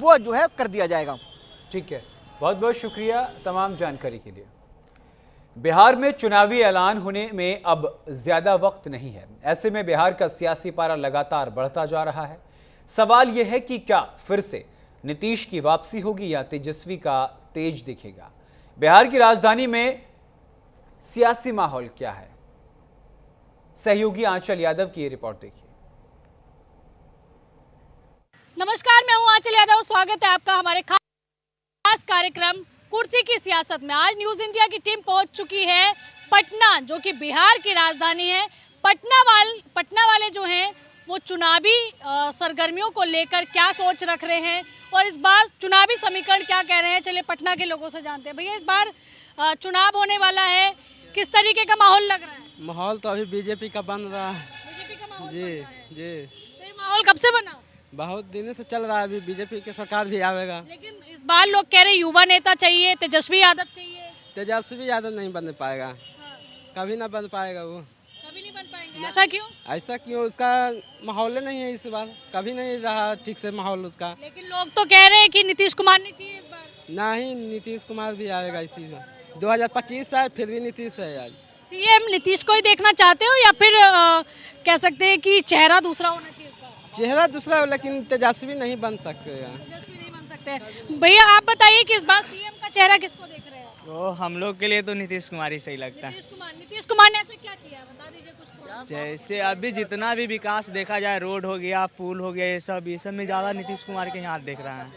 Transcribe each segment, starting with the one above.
वो जो है कर दिया जाएगा। ठीक है, बहुत बहुत शुक्रिया तमाम जानकारी के लिए। बिहार में चुनावी ऐलान होने में अब ज्यादा वक्त नहीं है। ऐसे में बिहार का सियासी पारा लगातार बढ़ता जा रहा है। सवाल यह है कि क्या फिर से नीतीश की वापसी होगी या तेजस्वी का तेज दिखेगा। बिहार की राजधानी में सियासी माहौल क्या है, सहयोगी आंचल यादव की ये रिपोर्ट देखिए। नमस्कार, मैं हूं आंचल यादव। स्वागत है आपका हमारे खास कार्यक्रम कुर्सी की सियासत में। आज न्यूज इंडिया की टीम पहुंच चुकी है पटना, जो कि बिहार की राजधानी है। पटना वाले जो हैं वो चुनावी सरगर्मियों को लेकर क्या सोच रख रहे हैं और इस बार चुनावी समीकरण क्या कह रहे हैं, चलिए पटना के लोगों से जानते हैं। भैया, इस बार चुनाव होने वाला है, किस तरीके का माहौल लग रहा है? माहौल तो अभी बीजेपी का बन रहा है। बीजेपी का माहौल जी बन रहा है। जी। तो ये माहौल कब से बना? बहुत दिनों से चल रहा है। अभी बीजेपी की सरकार भी आवेगा। लेकिन इस बार लोग कह रहे युवा नेता चाहिए, तेजस्वी यादव चाहिए। तेजस्वी यादव नहीं बन पाएगा। हाँ। कभी ना बन पाएगा वो। कभी नहीं बन पाएंगे, ऐसा क्यों? ऐसा क्यों? उसका माहौल नहीं है इस बार। कभी नहीं रहा ठीक से माहौल उसका। लेकिन लोग तो कह रहे हैं कि नीतीश कुमार नहीं चाहिए इस बार। ना ही नीतीश कुमार भी आएगा इसी में। 2025 है फिर भी नीतीश है। आज सीएम नीतीश को ही देखना चाहते हो या फिर कह सकते हैं कि चेहरा दूसरा होना चाहिए इस बार? चेहरा दूसरा हो, लेकिन तेजस्वी नहीं बन सकते। तेजस्वी नहीं बन सकते। भैया, आप बताइए कि इस बार सीएम का चेहरा किसको देख रहे हैं? तो हम लोग के लिए तो नीतीश कुमार ही सही लगता है। नीतीश कुमार ने ऐसे क्या किया, बता दीजिए कुछ तो। जैसे अभी जितना भी विकास देखा जाए, रोड हो गया, पुल हो गया, ये सब में ज़्यादा नीतीश कुमार के हाथ दिख रहा है।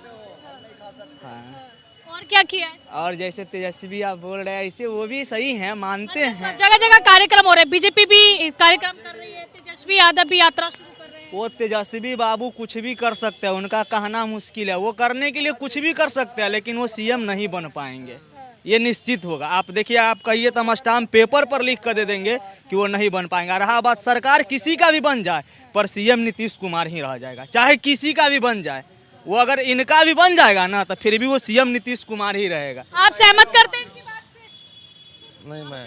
हाँ। और क्या किया है? और जैसे तेजस्वी आप बोल रहे हैं, इसे वो भी सही है, मानते हैं। जगह जगह कार्यक्रम हो रहे हैं, बीजेपी भी कार्यक्रम कर रही है, तेजस्वी यादव भी यात्रा शुरू कर रहे हैं। वो तेजस्वी बाबू कुछ भी कर सकते हैं, उनका कहना मुश्किल है। वो करने के लिए कुछ भी कर सकते हैं, लेकिन वो सीएम नहीं बन पाएंगे, ये निश्चित होगा। आप देखिए, आप कहिए तो हम स्टाम्प पेपर पर लिख कर दे देंगे कि वो नहीं बन पाएंगे। रहा बात सरकार किसी का भी बन जाए, पर सीएम नीतीश कुमार ही रह जाएगा। चाहे किसी का भी बन जाए, वो अगर इनका भी बन जाएगा ना, तो फिर भी वो सीएम नीतीश कुमार ही रहेगा। आप सहमत करते हैं इनकी बात से? नहीं, मैं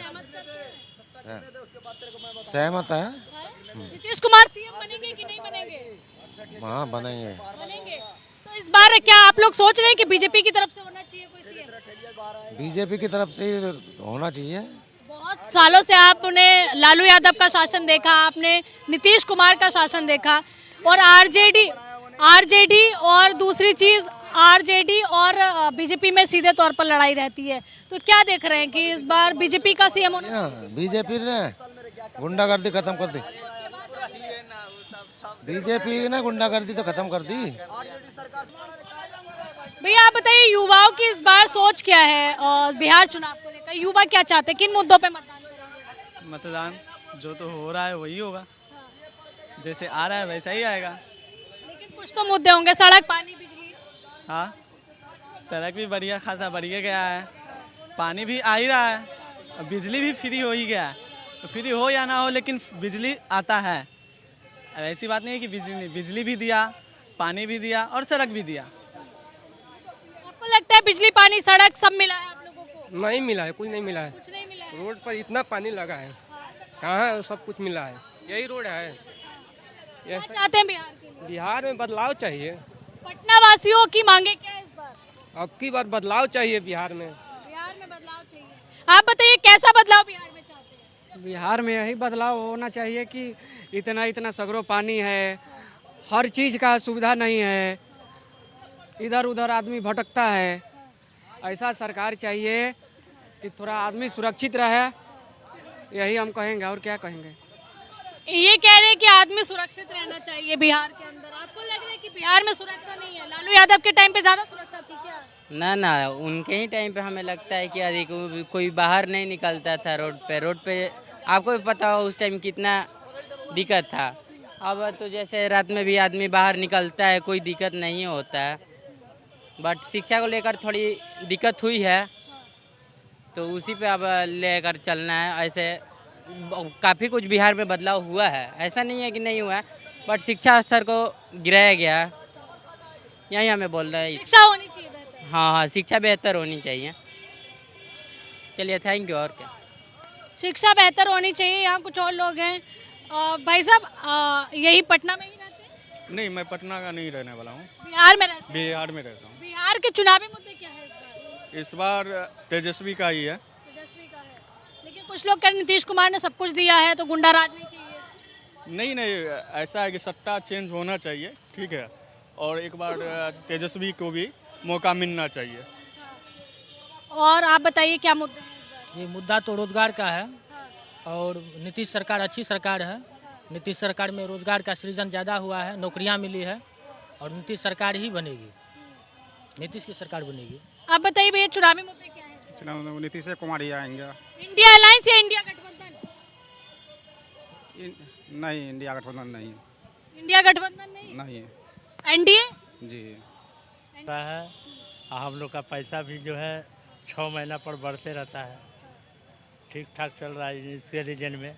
सहमत है। नीतीश कुमार सीएम बनेंगे कि नहीं बनेंगे? हाँ, बनेंगे। बनेंगे। तो इस बार क्या आप लोग सोच रहे हैं कि बीजेपी की तरफ से होना चाहिए कोई सीएम? बीजेपी की तरफ से होना चाहिए। बहुत सालों से आपने लालू यादव का शासन देखा, आपने नीतीश कुमार का शासन देखा, और आरजेडी और दूसरी चीज आरजेडी और बीजेपी में सीधे तौर पर लड़ाई रहती है। तो क्या देख रहे हैं कि इस बार बीजेपी का सीएम होना? ना, बीजेपी ने गुंडागर्दी खत्म कर दी। बीजेपी ने गुंडागर्दी तो खत्म कर दी। भैया, आप बताइए युवाओं की इस बार सोच क्या है और बिहार चुनाव को लेकर युवा क्या चाहते हैं, किन मुद्दों पे मतदान करेंगे? मतदान जो तो हो रहा है वही होगा, जैसे आ रहा है वैसा ही आएगा। लेकिन कुछ तो मुद्दे होंगे, सड़क, पानी, बिजली। हाँ, सड़क भी बढ़िया खासा बढ़िया गया है, पानी भी आ ही रहा है, और बिजली भी फ्री हो ही गया है। तो फ्री हो या ना हो, लेकिन बिजली आता है। ऐसी बात नहीं है कि बिजली भी दिया, पानी भी दिया और सड़क भी दिया। आपको लगता है बिजली, पानी, सड़क सब मिला है आप लोगों को? नहीं मिला है, कुछ नहीं मिला है। कुछ नहीं मिला है। रोड पर इतना पानी लगा है, कहाँ है सब कुछ मिला है? यही रोड है। क्या चाहते हैं बिहार के लिए? बिहार में बदलाव चाहिए। पटना वासियों की मांगे क्या है इस बार? अब की बार बदलाव चाहिए बिहार में। बिहार में बदलाव चाहिए। आप बताइए कैसा बदलाव बिहार में चाहते हैं? बिहार में यही बदलाव होना चाहिए कि इतना सगरो पानी है, हर चीज़ का सुविधा नहीं है, इधर उधर आदमी भटकता है। ऐसा सरकार चाहिए कि थोड़ा आदमी सुरक्षित रहे, यही हम कहेंगे, और क्या कहेंगे। ये कह रहे हैं कि आदमी सुरक्षित रहना चाहिए बिहार के अंदर। आपको लग रहा है कि बिहार में सुरक्षा नहीं है? लालू यादव के टाइम पे ज्यादा सुरक्षा थी क्या? ना, उनके ही टाइम पे हमें लगता है कि अधिक कोई बाहर नहीं निकलता था रोड पे आपको भी पता हो उस टाइम कितना दिक्कत था। अब तो जैसे रात में भी आदमी बाहर निकलता है, कोई दिक्कत नहीं होता है। बट शिक्षा को लेकर थोड़ी दिक्कत हुई है, तो उसी पे अब लेकर चलना है। ऐसे काफ़ी कुछ बिहार में बदलाव हुआ है, ऐसा नहीं है कि नहीं हुआ है, बट शिक्षा स्तर को गिराया गया है, यही हमें बोल रहा है। शिक्षा होनी चाहिए बेहतर। हाँ, शिक्षा बेहतर होनी चाहिए। चलिए, थैंक यू। और क्या, शिक्षा बेहतर होनी चाहिए। यहाँ कुछ और लोग हैं। भाई साहब, यही पटना में ही रहते हैं? नहीं, मैं पटना का नहीं रहने वाला हूँ, बिहार में रहते हैं। बिहार में रहता हूँ। बिहार के चुनावी मुद्दे क्या है इस बार? इस बार तेजस्वी का ही है। तेजस्वी का है, लेकिन कुछ लोग कह रहे नीतीश कुमार ने सब कुछ दिया है तो गुंडा राज नहीं चाहिए। नहीं नहीं, ऐसा है कि सत्ता चेंज होना चाहिए, ठीक है, और एक बार तेजस्वी को भी मौका मिलना चाहिए। और आप बताइए क्या मुद्दे हैं इस बार? ये मुद्दा तो रोजगार का है और नीतीश सरकार अच्छी सरकार है। नीतीश सरकार में रोजगार का सृजन ज़्यादा हुआ है, नौकरियां मिली है और नीतीश सरकार ही बनेगी, नीतीश की सरकार बनेगी। आप बताइए भैया चुनावी मुद्दे क्या है? चुनाव में नीतीश कुमार ही आएंगे। इंडिया अलायंस या इंडिया गठबंधन? नहीं, इंडिया गठबंधन नहीं। इंडिया गठबंधन नहीं, एनडीए जी है हम लोग का पैसा भी जो है 6 महीना पर बढ़ते रहता है, ठीक ठाक चल रहा है इसके रीजन में।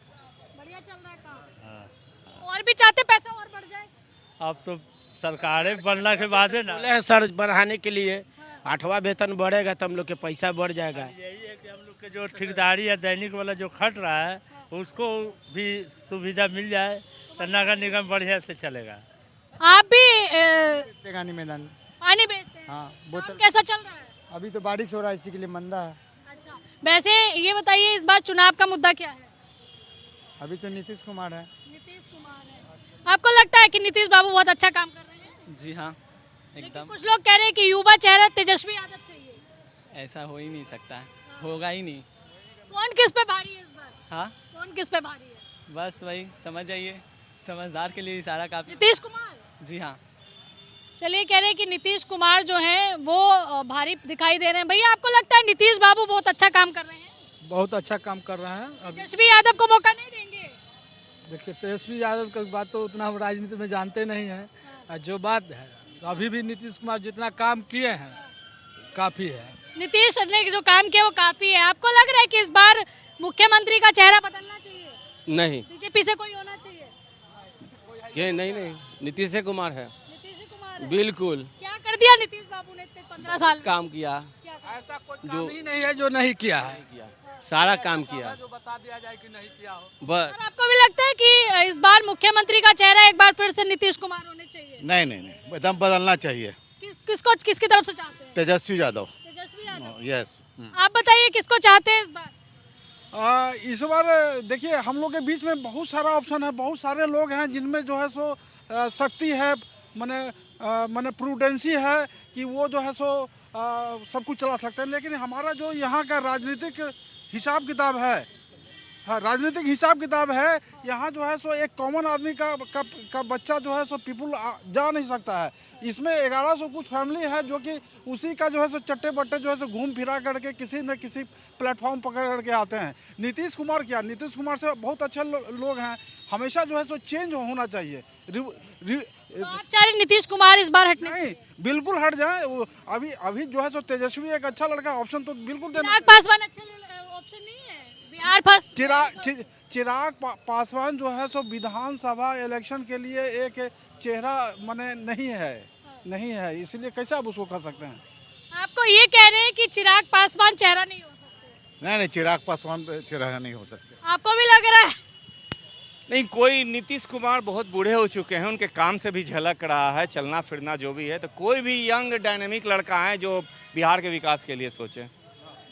बढ़िया चल रहा है काम। और भी चाहते पैसा और बढ़ जाए? अब तो सरकारें बनने के बाद है ना, बोले हैं सर बढ़ाने के लिए 8वां वेतन बढ़ेगा तो हम लोग के पैसा बढ़ जाएगा। यही है कि हम लोग के जो ठेकेदारी या दैनिक वाला जो खट रहा है उसको भी सुविधा मिल जाए तो नगर निगम बढ़िया से चलेगा। आप भी गांधी मैदान पानी बेचते हैं? हाँ, काम कैसा चल रहा है? अभी तो बारिश हो रहा है इसी के लिए मंदा है। अच्छा, वैसे ये बताइए इस बार चुनाव का मुद्दा क्या है? अभी तो नीतीश कुमार है। नीतीश कुमार है। आपको लगता है कि नीतीश बाबू बहुत अच्छा काम कर रहे हैं? जी हाँ, लेकिन एकदम। कुछ लोग कह रहे हैं कि युवा चेहरा तेजस्वी यादव चाहिए। ऐसा हो ही नहीं सकता है, होगा ही नहीं। कौन किस पे भारी है इस बार? हाँ, कौन किस पे भारी है? बस वही समझ जाइए, समझदार के लिए इशारा काफी। नीतीश कुमार? जी हाँ। चलिए, कह रहे हैं कि नीतीश कुमार जो हैं वो भारी दिखाई दे रहे हैं। भैया आपको लगता है नीतीश बाबू बहुत अच्छा काम कर रहे हैं? बहुत अच्छा काम कर रहे हैं। तेजस्वी यादव को मौका नहीं देंगे? देखिए, तेजस्वी यादव की बात तो उतना हम राजनीति में जानते नहीं हैं। जो बात है अभी भी नीतीश कुमार जितना काम किए हैं काफ़ी है। नीतीश ने जो काम किया वो काफ़ी है। आपको लग रहा है कि इस बार मुख्यमंत्री का चेहरा बदलना चाहिए? नहीं, बीजेपी से कोई होना चाहिए? ये नहीं, नीतीश कुमार है। नीतीश कुमार है। बिल्कुल। क्या कर दिया नीतीश बाबू ने इतने 15 साल में? काम किया, ऐसा कोई काम ही नहीं है जो नहीं किया है। सारा काम किया, जो बता दिया जाए कि नहीं किया हो। बस। और आपको भी लगता है कि इस बार मुख्यमंत्री का चेहरा एक बार फिर से नीतीश कुमार होने चाहिए? नहीं, एकदम बदलना चाहिए। किसकी तरफ से चाहते हैं? तेजस्वी यादव। तेजस्वी यादव। यस। आप बताइए किसको चाहते हैं इस बार? इस बार देखिए हम लोग के बीच में बहुत सारा ऑप्शन है, बहुत सारे लोग हैं जिनमें जो है सो शक्ति है, माने प्रूडेंसी है कि वो जो है सो सब कुछ चला सकते हैं। लेकिन हमारा जो यहाँ का राजनीतिक हिसाब किताब है, हाँ राजनीतिक हिसाब किताब है, यहाँ जो है सो एक कॉमन आदमी का बच्चा जो है सो पीपुल जा नहीं सकता है। इसमें 1100 कुछ फैमिली है जो कि उसी का जो है सो चट्टे बट्टे जो है सो घूम फिरा करके किसी न किसी प्लेटफॉर्म पकड़ करके आते हैं। नीतीश कुमार क्या, नीतीश कुमार से बहुत अच्छे लोग हैं, हमेशा जो है सो चेंज होना चाहिए। तो आप चाह रहे नीतीश कुमार इस बार हटने? नहीं, बिल्कुल हट जाए। अभी जो है सो तेजस्वी एक अच्छा लड़का, ऑप्शन तो बिल्कुल देना। चिराग पासवान अच्छा ऑप्शन नहीं है? बिहार फर्स्ट। चिराग पासवान जो है सो विधानसभा इलेक्शन के लिए एक चेहरा माने नहीं है, इसलिए कैसे आप उसको कर सकते हैं? आपको ये कह रहे हैं कि चिराग पासवान चेहरा नहीं हो सकते? नहीं, चिराग पासवान चेहरा नहीं हो सकते। आपको भी लग रहा है? नहीं, कोई नीतीश कुमार बहुत बूढ़े हो चुके हैं, उनके काम से भी झलक रहा है, चलना फिरना जो भी है, तो कोई भी यंग डायनेमिक लड़का है जो बिहार के विकास के लिए सोचे।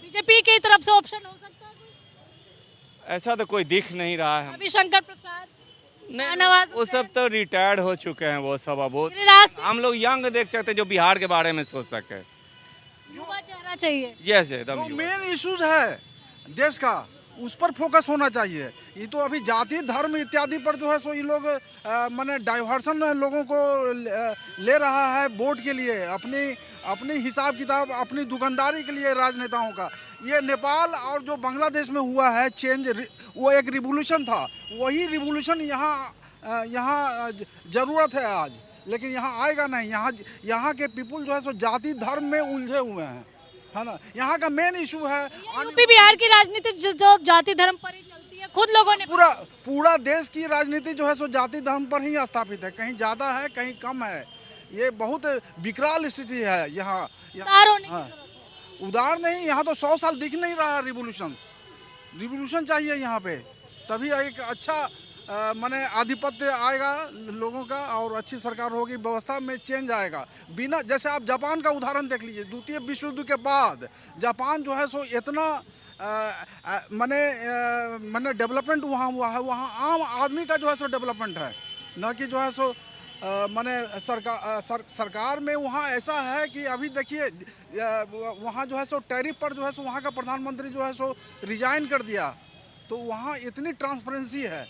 बीजेपी की तरफ से ऑप्शन हो सकता है कोई? ऐसा तो कोई दिख नहीं रहा है। रविशंकर प्रसाद, नहीं, वो सब तो रिटायर्ड हो चुके हैं, वो सब अब हम लोग यंग देख सकते हैं जो बिहार के बारे में सोच सके। युवा चेहरा चाहिए। यस, एकदम। जो मेन इश्यूज है देश का उस पर फोकस होना चाहिए। ये तो अभी जाति धर्म इत्यादि पर जो है सो ये लोग माने डाइवर्सन लोगों को ले रहा है वोट के लिए, अपनी हिसाब किताब, अपनी दुकानदारी के लिए राजनेताओं का। ये नेपाल और जो बांग्लादेश में हुआ है चेंज, वो एक रिवोल्यूशन था, वही रिवोल्यूशन यहाँ ज़रूरत है आज, लेकिन यहाँ आएगा नहीं। यहाँ के पीपुल जो है सो जाति धर्म में उलझे हुए हैं, है ना। यहाँ का मेन इशू है यूपी बिहार की राजनीति जो जाति धर्म पर ही चलती है, खुद लोगों ने पूरा देश की राजनीति जो है सो जाति धर्म पर ही स्थापित है, कहीं ज़्यादा है कहीं कम है। ये बहुत विकराल स्थिति है यहाँ। उदार नहीं, यहाँ तो 100 साल दिख नहीं रहा रिवोल्यूशन चाहिए यहाँ पे, तभी एक अच्छा माने आधिपत्य आएगा लोगों का और अच्छी सरकार होगी, व्यवस्था में चेंज आएगा। बिना जैसे आप जापान का उदाहरण देख लीजिए, द्वितीय विश्व युद्ध के बाद जापान जो है सो इतना माने डेवलपमेंट वहाँ हुआ है, वहाँ आम आदमी का जो है सो डेवलपमेंट है, न कि जो है सो माने सरकार में वहाँ ऐसा है कि अभी देखिए वहाँ जो है सो टैरिफ पर जो है सो वहाँ का प्रधानमंत्री जो है सो रिजाइन कर दिया, तो वहाँ इतनी ट्रांसपेरेंसी है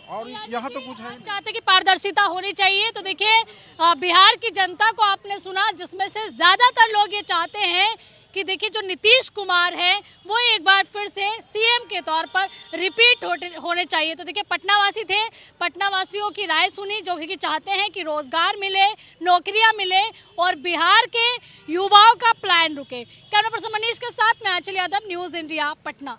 और यहाँ तो कुछ है। चाहते कि पारदर्शिता होनी चाहिए। तो देखिए बिहार की जनता को आपने सुना, जिसमें से ज़्यादातर लोग ये चाहते हैं कि देखिए जो नीतीश कुमार है वो एक बार फिर से सीएम के तौर पर रिपीट होने चाहिए। तो देखिए पटनावासी थे, पटनावासियों की राय सुनी, जो कि चाहते हैं कि रोजगार मिले, नौकरियां मिले और बिहार के युवाओं का प्लान रुके। कैमरा पर्सन मनीष के साथ मैं आंचल यादव, न्यूज़ इंडिया, पटना।